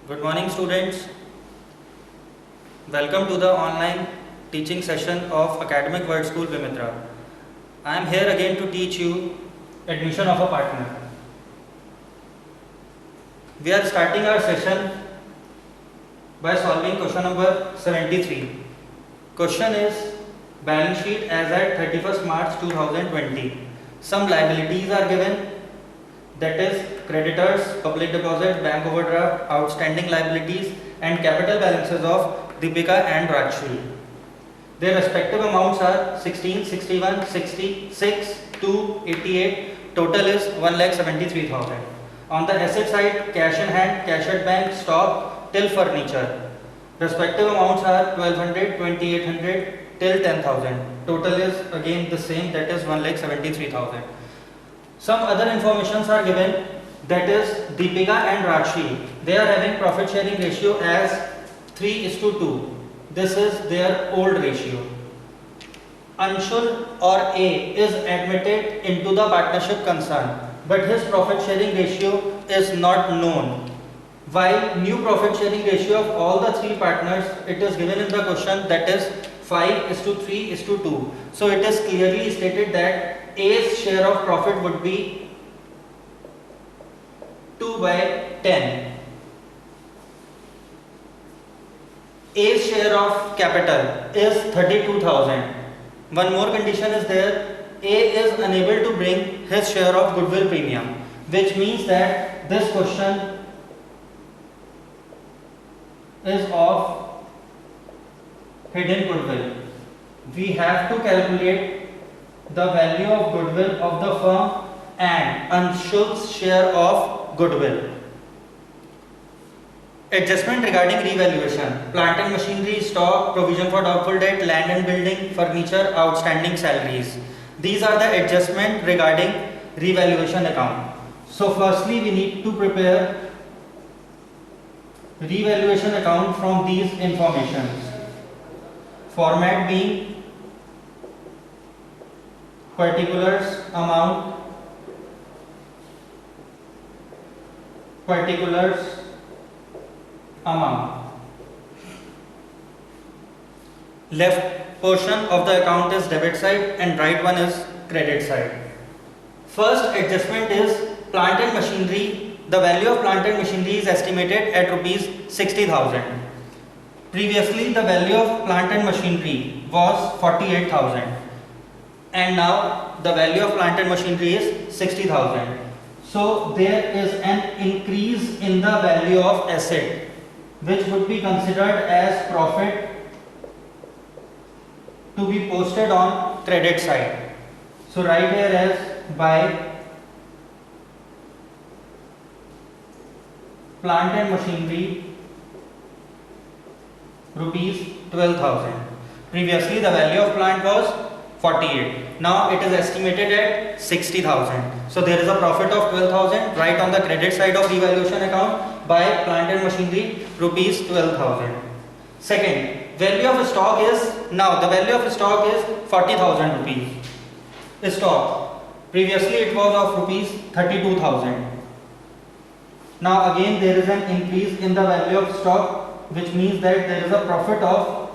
Good morning, students. Welcome to the online teaching session of Academic World School Vimitra. I am here again to teach you admission of a partner. We are starting our session by solving question number 73. Question is balance sheet as at 31st March 2020. Some liabilities are given, that is creditors, public deposits, bank overdraft, outstanding liabilities and capital balances of Deepika and Rakshi. Their respective amounts are 16, 61, 66, 2, 88. Total is 1,73,000. On the asset side, cash in hand, cash at bank, stock, till furniture. Respective amounts are 1,200, 2,800 till 10,000. Total is again the same, that is 1,73,000. Some other informations are given, that is Deepika and Rakshi. They are having profit sharing ratio as 3:2. This is their old ratio. Anshul or A is admitted into the partnership concern, but his profit sharing ratio is not known. While new profit sharing ratio of all the three partners, it is given in the question, that is 5:3:2. So it is clearly stated that A's share of profit would be 2/10. A's share of capital is 32,000. One more condition is there. A is unable to bring his share of goodwill premium, which means that this question is of hidden goodwill. We have to calculate the value of goodwill of the firm and Anshul's share of goodwill. Adjustment regarding revaluation: plant and machinery, stock, provision for doubtful debt, land and building, furniture, outstanding salaries. These are the adjustment regarding revaluation account. So firstly we need to prepare revaluation account from these informations. Format being particulars amount, particulars amount. Left portion of the account is debit side and right one is credit side. First adjustment is plant and machinery. The value of plant and machinery is estimated at rupees 60,000. Previously the value of plant and machinery was 48,000 and now the value of plant and machinery is 60,000. So there is an increase in the value of asset, which would be considered as profit to be posted on credit side. So right here as by plant and machinery rupees 12,000. Previously the value of plant was 48. Now it is estimated at 60,000. So there is a profit of 12,000 right on the credit side of revaluation account by plant and machinery rupees 12,000. Second, value of stock is, now the value of stock is 40,000 rupees. Stock, previously it was of rupees 32,000. Now again there is an increase in the value of stock, which means that there is a profit of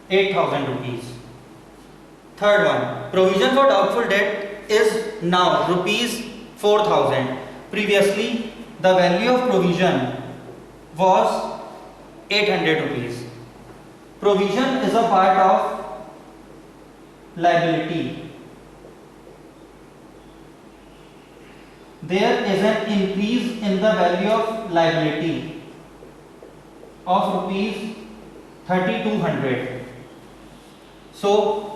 8,000 rupees. Third one, provision for doubtful debt is now rupees 4,000. Previously the value of provision was 800 rupees. Provision is a part of liability. There is an increase in the value of liability of rupees 3,200. So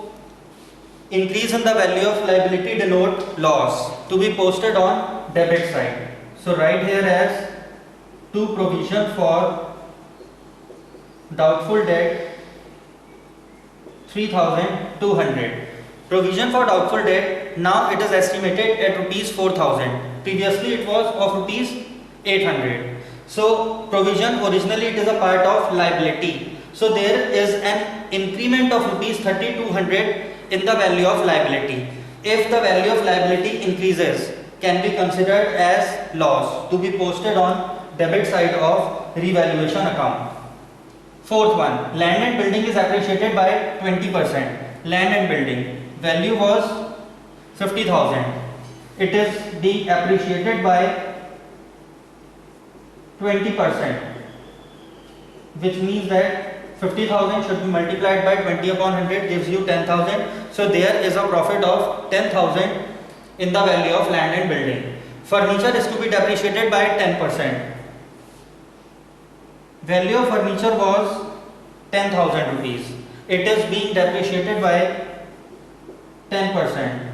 increase in the value of liability denote loss to be posted on debit side. So right here as to provision for doubtful debt 3,200. Provision for doubtful debt, now it is estimated at rupees 4,000. Previously it was of rupees 800. So provision, originally it is a part of liability. So there is an increment of rupees 3,200 in the value of liability. If the value of liability increases, can be considered as loss to be posted on debit side of revaluation account. Fourth one, land and building is appreciated by 20%. Land and building value was 50,000. It is being appreciated by 20%, which means that 50,000 should be multiplied by 20 upon 100 gives you 10,000. So there is a profit of 10,000 in the value of land and building. Furniture is to be depreciated by 10%. Value of furniture was 10,000 rupees. It is being depreciated by 10%,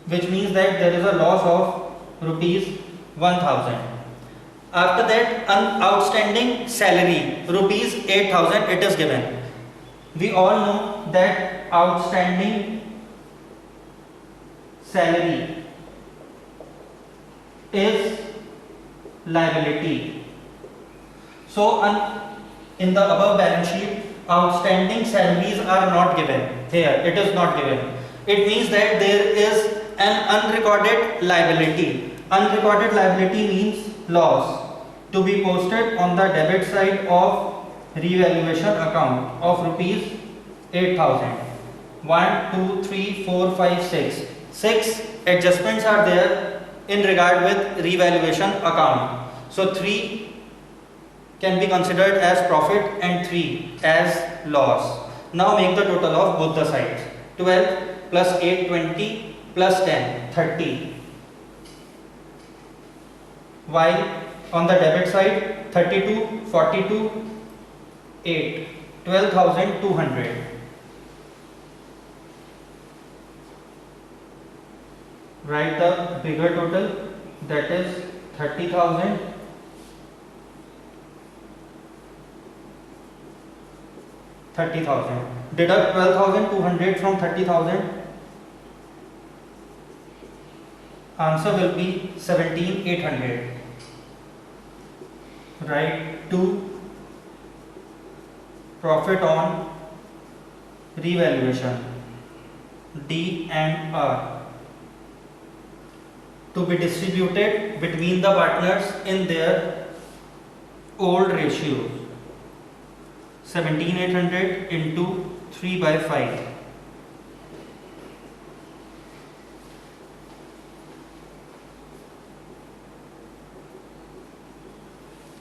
which means that there is a loss of rupees 1,000. After that, outstanding salary rupees 8,000 it is given. We all know that outstanding salary is liability. So in the above balance sheet, outstanding salaries are not given. Here it is not given. It means that there is an unrecorded liability. Unrecorded liability means loss to be posted on the debit side of revaluation account of rupees 8,000. 1, 2, 3, 4, 5, 6. 6 adjustments are there in regard with revaluation account. So 3 can be considered as profit and 3 as loss. Now make the total of both the sides. 12 plus 8, 20 plus 10, 30. While on the debit side, 32, 42, 8, 12,200. Write the bigger total, that is 30,000. Deduct 12,200 from 30,000. Answer will be 17,800. Write 2 profit on revaluation D and R to be distributed between the partners in their old ratios. 17,800 into 3 by 5.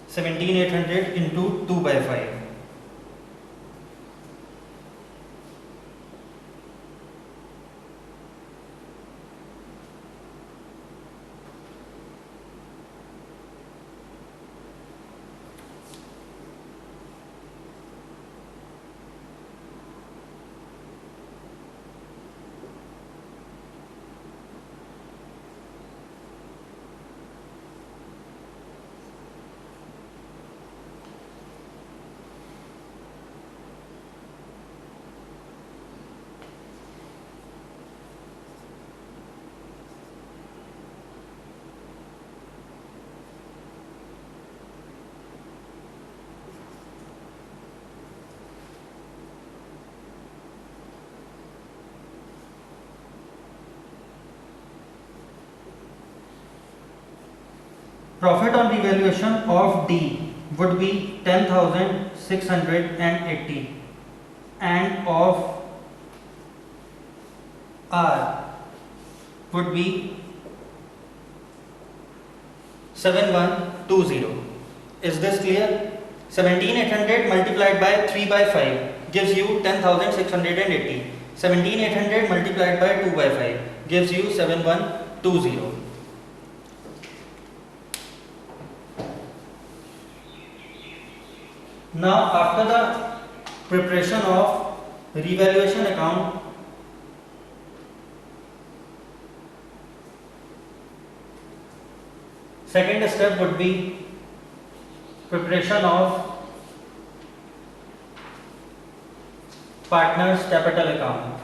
$17,800 into 2 by 5. Profit on revaluation of D would be 10,680 and of R would be 7120. Is this clear? 17,800 multiplied by 3 by 5 gives you 10,680. 17,800 multiplied by 2 by 5 gives you 7120. Now after the preparation of revaluation account, second step would be preparation of partners capital account.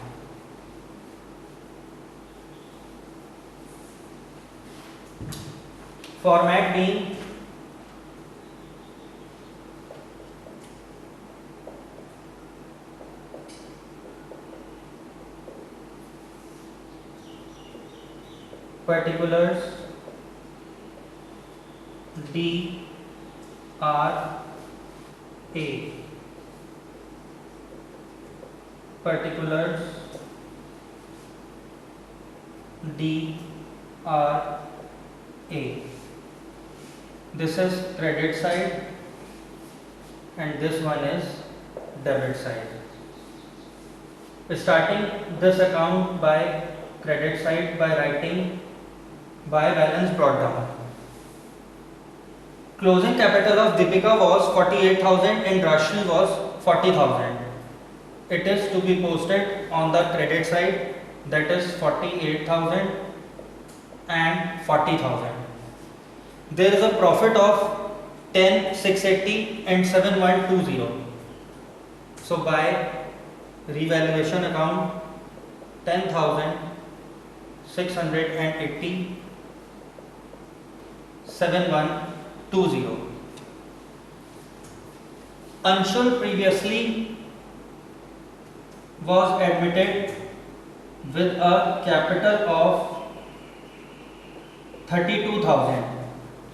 Format being particulars D R A. Particulars D R A. This is credit side and this one is debit side. Starting this account by credit side by writing by balance brought down. Closing capital of Deepika was 48,000 and Rashmi was 40,000. It is to be posted on the credit side, that is 48,000 and 40,000. There is a profit of 10,680 and 7,120. So by revaluation account 10,680 7,120. Anshul previously was admitted with a capital of 32,000.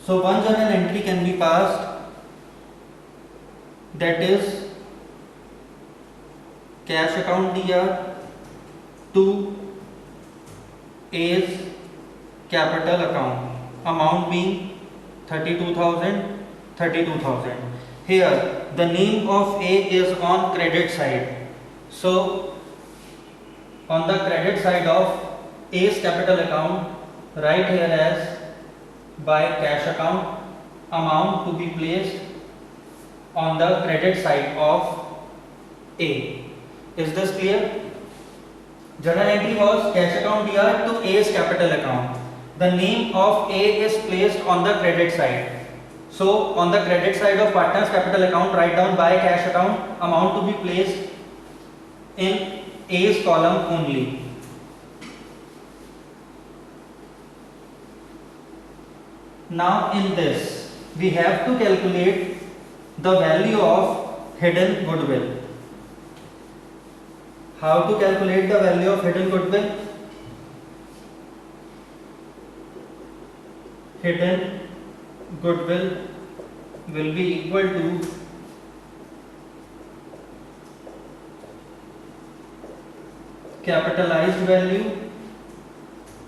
So one journal entry can be passed, that is cash account DR to A's capital account, amount being 32,000. Here the name of A is on credit side. So on the credit side of A's capital account, write here as by cash account, amount to be placed on the credit side of A. Is this clear? Journal entry was cash account DR to A's capital account. The name of A is placed on the credit side. So on the credit side of partner's capital account, write down by cash account, amount to be placed in A's column only. Now in this we have to calculate the value of hidden goodwill. How to calculate the value of hidden goodwill? Hidden goodwill will be equal to capitalized value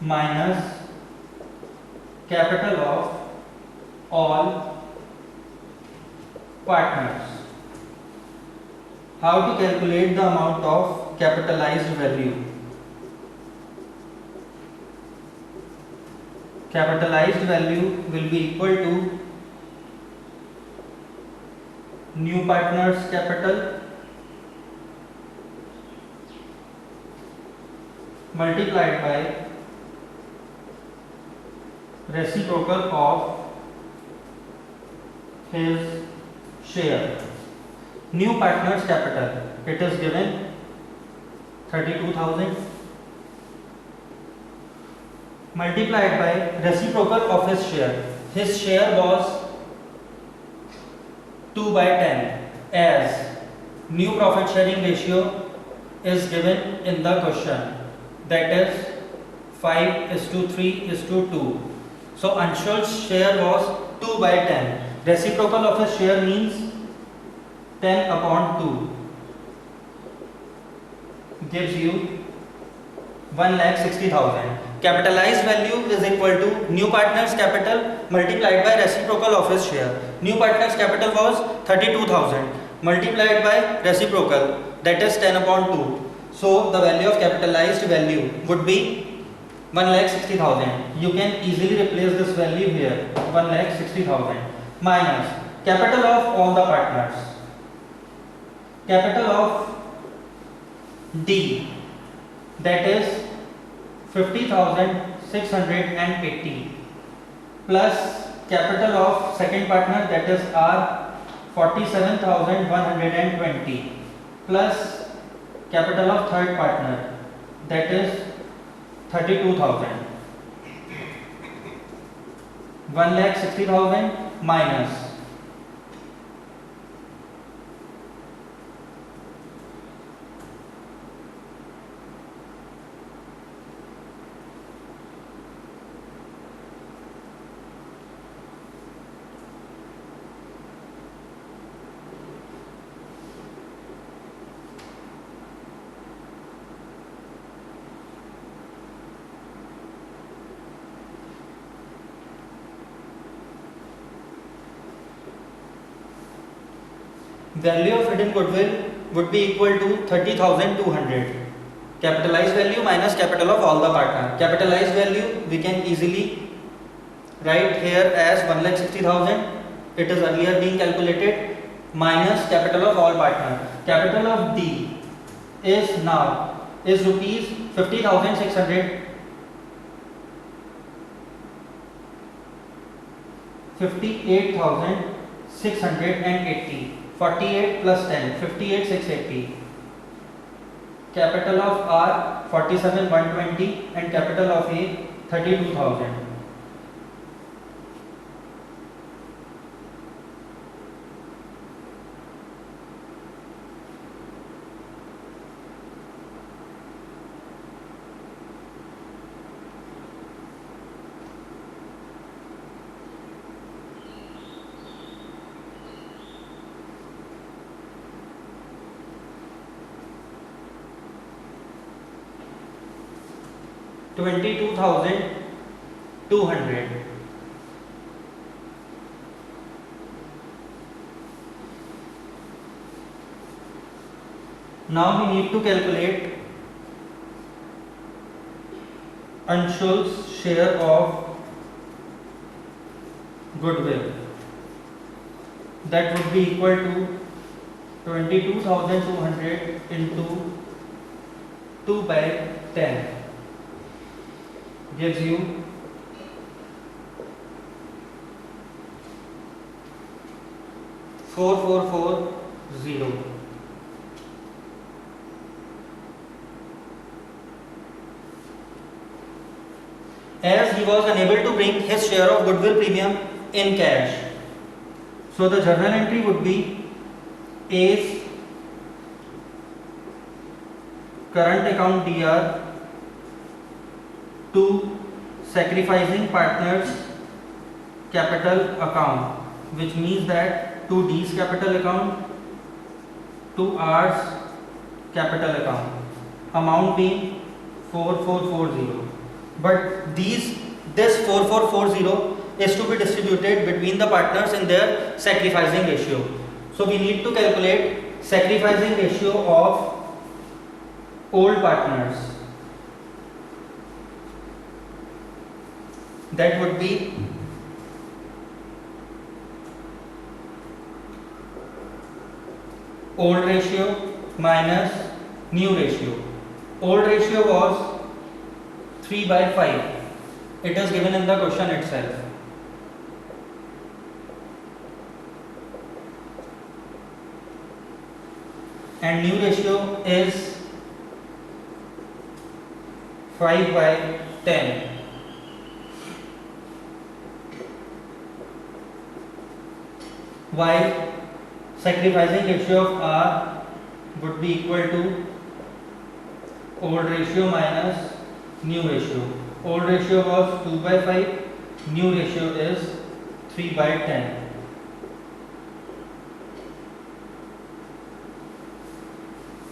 minus capital of all partners. How to calculate the amount of capitalized value? Capitalized value will be equal to new partners capital multiplied by reciprocal of his share. New partners capital, it is given 32,000 multiplied by reciprocal of his share. His share was 2/10, as new profit sharing ratio is given in the question, that is 5:3:2. So Anshul's share was 2/10. Reciprocal of his share means 10/2 gives you 1,60,000. Capitalized value is equal to new partner's capital multiplied by reciprocal of his share. New partner's capital was 32,000 multiplied by reciprocal, that is 10/2. So the value of capitalized value would be 1,60,000. You can easily replace this value here, 1,60,000 minus capital of all the partners. Capital of D, that is 50,680 plus capital of second partner, that is R, 47,120 plus capital of third partner, that is 32,000. 1,60,000 minus value of hidden goodwill would be equal to 30,200. Capitalized value minus capital of all the partner. Capitalized value we can easily write here as 1,60,000. It is earlier being calculated, minus capital of all partner. Capital of D is now rupees 50,600. 58,680. 48 plus 10, 58,680. Capital of R 47,120 and capital of A 32,000. $22,200. Now we need to calculate Anshul's share of goodwill. That would be equal to 22,200 into 2 by 10. Gives you 4,440. As he was unable to bring his share of goodwill premium in cash, so the journal entry would be A's current account DR to sacrificing partners capital account, which means that to D's capital account, to R's capital account, amount being 4,440. But this 4,440 is to be distributed between the partners in their sacrificing ratio. So we need to calculate sacrificing ratio of old partners. That would be old ratio minus new ratio. Old ratio was 3 by 5. It is given in the question itself. And new ratio is 5 by 10. While sacrificing ratio of R would be equal to old ratio minus new ratio. Old ratio was 2 by 5, new ratio is 3 by 10.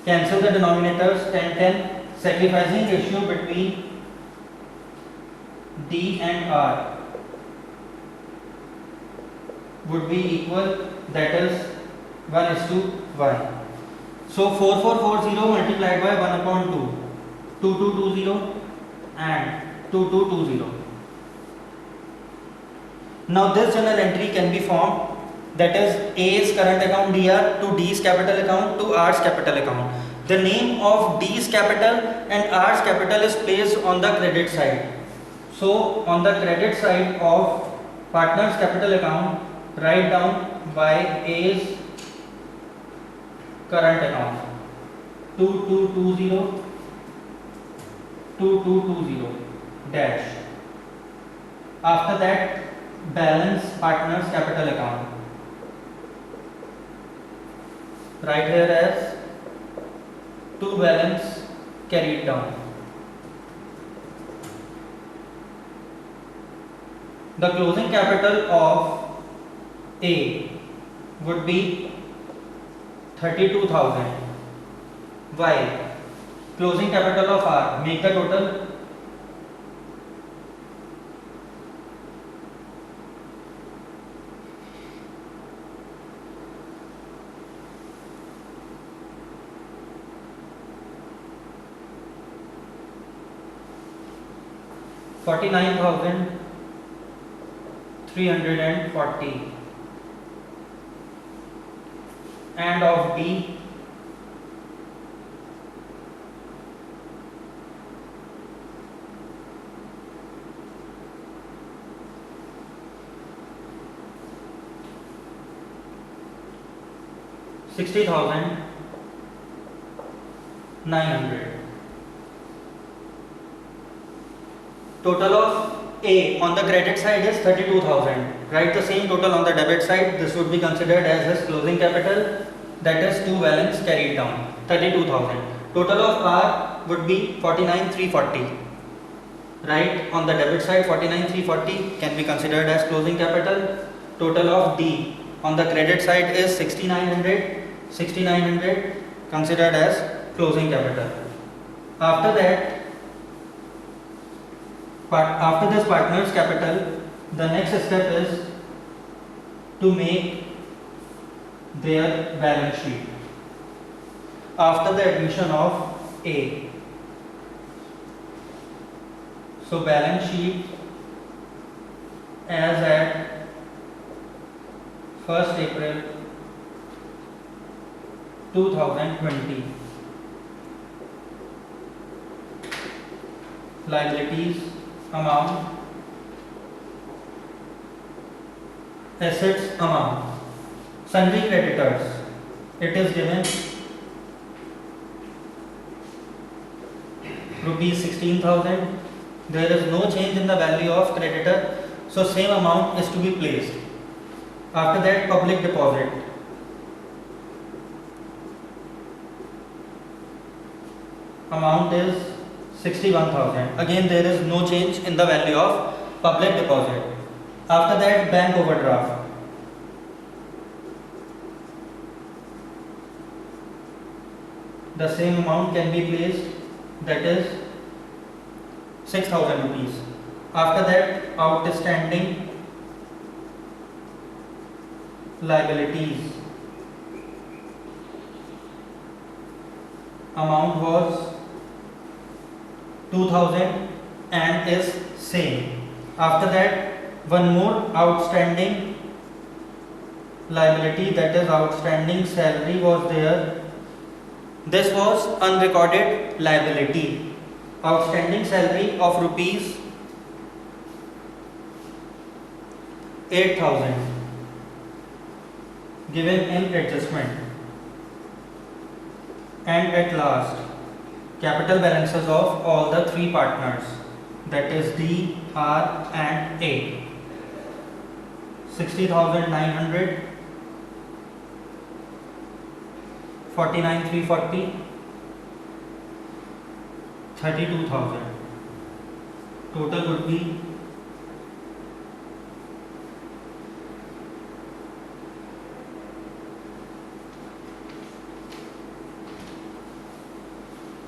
Cancel the denominators, 10, 10. Sacrificing ratio between D and R would be equal, that is 1:1. So 4,440 multiplied by 1 upon 2, 2,220 and 2,220. Now this journal entry can be formed, that is A's current account DR to D's capital account to R's capital account. The name of D's capital and R's capital is placed on the credit side. So on the credit side of partner's capital account, write down by A's current account 2220 2220 dash. After that, balance partner's capital account. Write here as to balance carried down. The closing capital of A would be 32,000, while closing capital of R, make the total, 49,340, and of B 60,900. Total of A on the credit side is 32,000. Write the same total on the debit side. This would be considered as his closing capital, that is 2 balance carried down, 32,000. Total of R would be 49,340. Right, on the debit side 49,340 can be considered as closing capital. Total of D on the credit side is 6,900. 6,900 considered as closing capital. After that, after this partner's capital, the next step is to make their balance sheet after the admission of A. So balance sheet as at 1st April 2020. Liabilities amount, assets amount, sundry creditors, it is given rupees 16,000. There is no change in the value of creditor, so same amount is to be placed. After that, public deposit, amount is 61,000. Again, there is no change in the value of public deposit. After that, bank overdraft, the same amount can be placed, that is 6,000 rupees. After that, outstanding liabilities, amount was 2,000 and is same. After that, one more outstanding liability, that is outstanding salary was there. This was unrecorded liability. Outstanding salary of rupees 8,000 given in adjustment. And at last, capital balances of all the three partners, that is D, R and A. 60,900, 49,340, 32,000. Total would be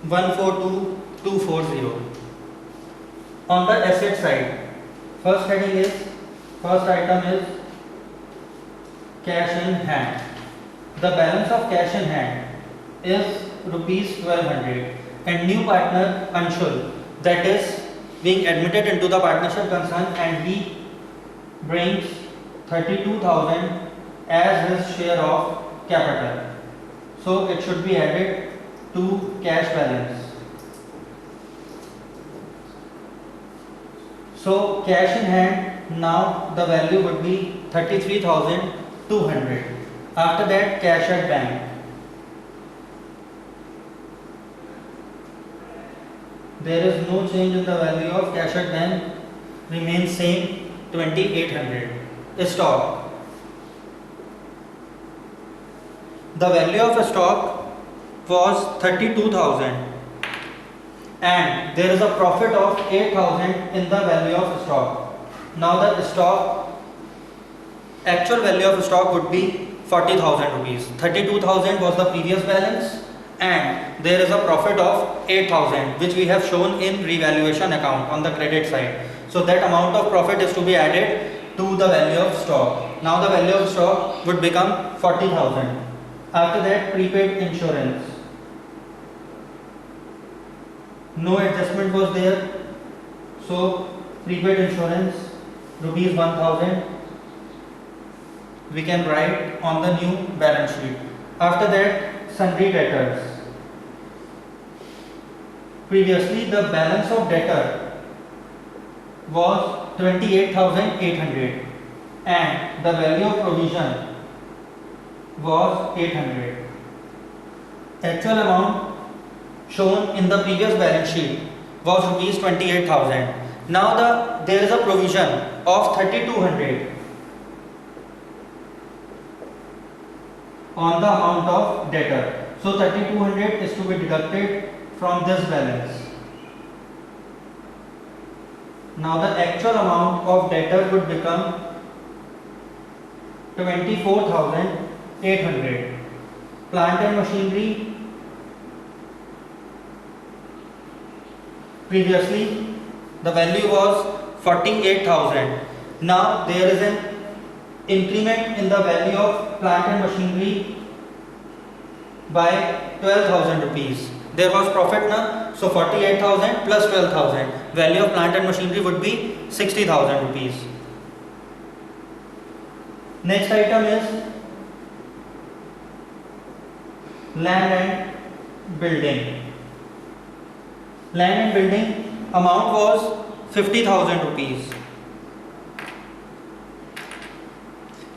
142,240. On the asset side, first item is cash in hand. The balance of cash in hand is rupees 1,200, and new partner Anshul, that is being admitted into the partnership concern, and he brings 32,000 as his share of capital. So it should be added to cash balance. So cash in hand, now the value would be 33,200. After that, cash at bank. There is no change in the value of cash at bank, remains same, 2,800. Stock. The value of stock was 32,000 and there is a profit of 8,000 in the value of stock. Now the actual value of stock would be 40,000 rupees. 32,000 was the previous balance and there is a profit of 8,000 which we have shown in revaluation account on the credit side. So that amount of profit is to be added to the value of stock. Now the value of stock would become 40,000. After that, prepaid insurance. No adjustment was there, so prepaid insurance rupees 1000 we can write on the new balance sheet. After that, sundry debtors. Previously the balance of debtor was 28,800 and the value of provision was 800. Actual amount shown in the previous balance sheet was rupees 28,000. Now there is a provision of 3,200 on the amount of debtor. So 3,200 is to be deducted from this balance. Now the actual amount of debtor would become 24,800. Plant and machinery, previously the value was 48,000. Now there is an increment in the value of plant and machinery by 12,000 rupees. There was profit now, so 48,000 plus 12,000. Value of plant and machinery would be 60,000 rupees. Next item is land and building. Land and building amount was 50,000 rupees.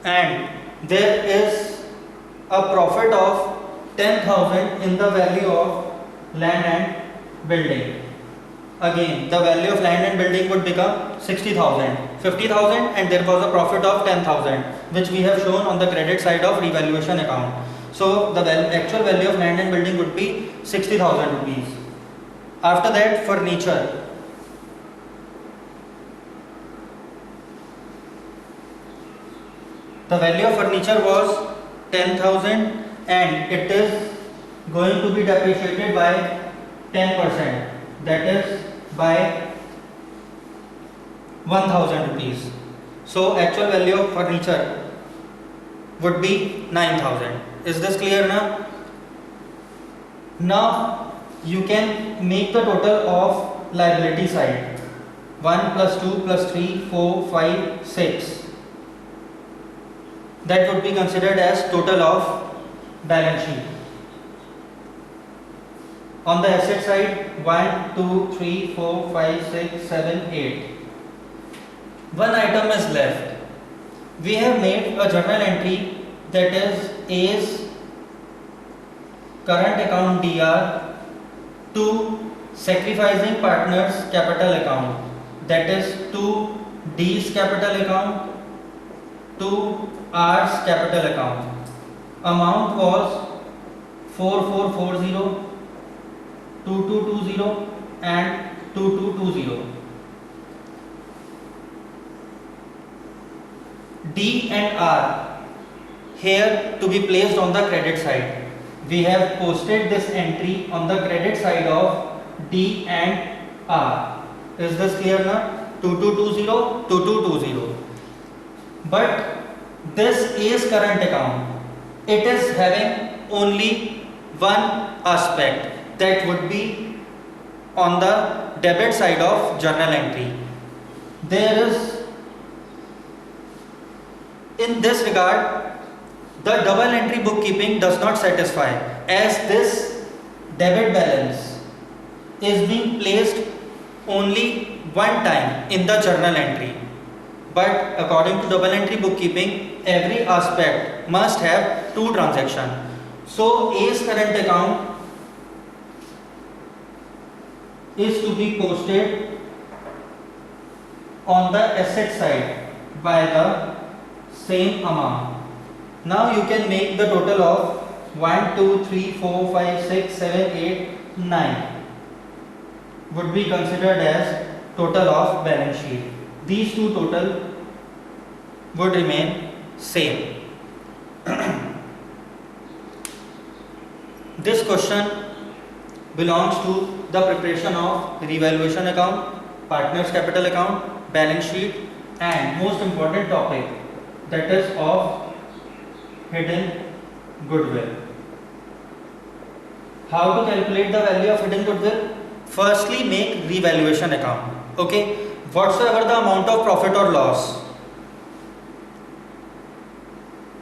And there is a profit of 10,000 in the value of land and building. Again, the value of land and building would become 60,000, 50,000, and there was a profit of 10,000, which we have shown on the credit side of revaluation account. So the actual value of land and building would be 60,000 rupees. After that, furniture. The value of furniture was 10,000 and it is going to be depreciated by 10%, that is by 1,000 rupees. So actual value of furniture would be 9,000. Is this clear now? Now you can make the total of liability side. 1 plus 2 plus 3, 4, 5, 6. That would be considered as total of balance sheet. On the asset side, 1, 2, 3, 4, 5, 6, 7, 8. One item is left. We have made a journal entry, that is A's current account DR to sacrificing partners capital account, that is to D's capital account to R's capital account. Amount was 4440, 2220 and 2220. D and R here to be placed on the credit side. We have posted this entry on the credit side of D and R. Is this clear now? 2220, 2220. But this is current account. It is having only one aspect, that would be on the debit side of journal entry. There is, in this regard, the double entry bookkeeping does not satisfy, as this debit balance is being placed only one time in the journal entry. But according to double entry bookkeeping, every aspect must have two transactions. So A's current account is to be posted on the asset side by the same amount. Now you can make the total of 1, 2, 3, 4, 5, 6, 7, 8, 9 would be considered as total of balance sheet. These two total would remain same. This question belongs to the preparation of revaluation account, partners capital account, balance sheet, and most important topic, that is of hidden goodwill. How to calculate the value of hidden goodwill? Firstly, make revaluation account. Okay, whatsoever the amount of profit or loss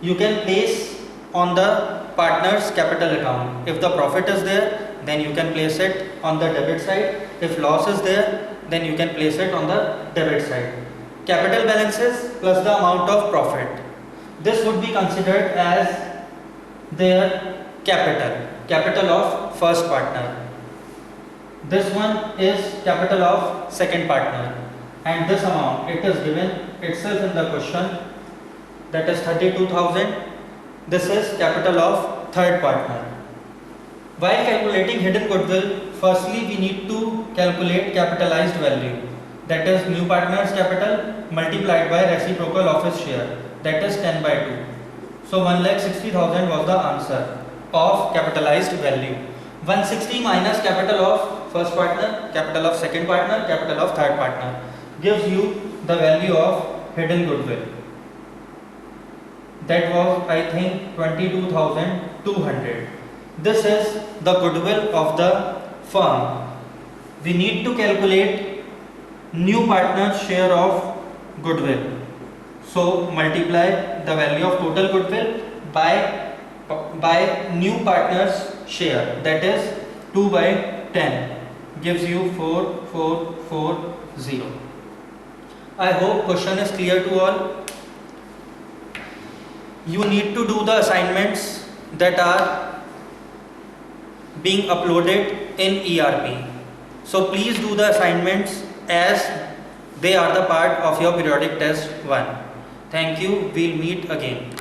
you can place on the partner's capital account. If the profit is there, then you can place it on the debit side. If loss is there, then you can place it on the debit side. Capital balances plus the amount of profit. This would be considered as their capital of first partner. This one is capital of second partner, and this amount, it is given itself in the question, that is 32,000. This is capital of third partner. While calculating hidden goodwill, firstly we need to calculate capitalized value, that is new partner's capital multiplied by reciprocal of his share, that is 10 by 2. So 1,60,000 was the answer of capitalized value. 160 minus capital of first partner, capital of second partner, capital of third partner gives you the value of hidden goodwill. That was, I think, 22,200. This is the goodwill of the firm. We need to calculate new partner's share of goodwill. So multiply the value of total goodwill by new partner's share, that is 2 by 10, gives you 4440. I hope question is clear to all. You need to do the assignments that are being uploaded in ERP. So please do the assignments as they are the part of your periodic test 1. Thank you. We'll meet again.